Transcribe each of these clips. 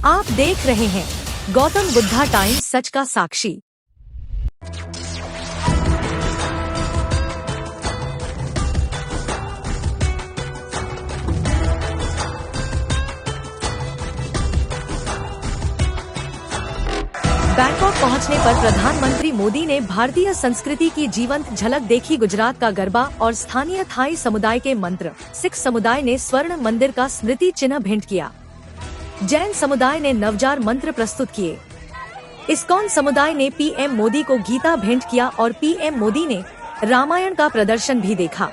आप देख रहे हैं गौतम बुद्धा टाइम्स, सच का साक्षी। बैंकॉक पहुंचने पर प्रधानमंत्री मोदी ने भारतीय संस्कृति की जीवंत झलक देखी। गुजरात का गरबा और स्थानीय थाई समुदाय के मंत्र। सिख समुदाय ने स्वर्ण मंदिर का स्मृति चिन्ह भेंट किया। जैन समुदाय ने नवजार मंत्र प्रस्तुत किए। इस्कॉन समुदाय ने पीएम मोदी को गीता भेंट किया और पीएम मोदी ने रामायण का प्रदर्शन भी देखा।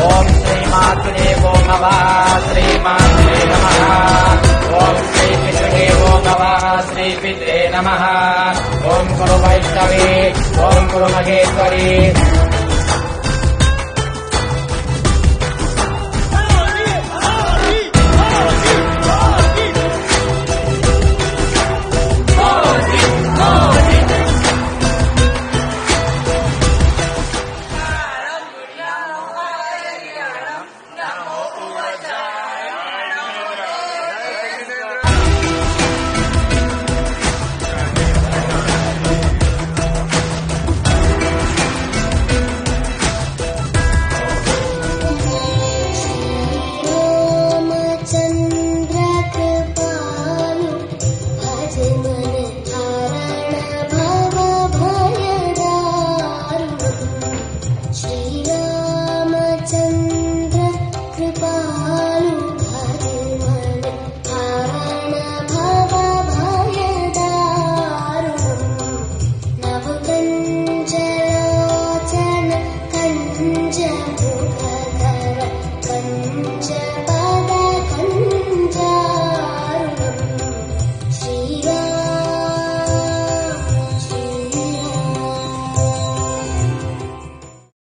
ओम श्रीमात्रेवो नमः। श्रीमात्रे नमः। ओम श्री विष्णुदेवो नमः। श्री पित्रे नमः। ओम गुरु वैष्णवे। ओम गुरु महेश्वरी।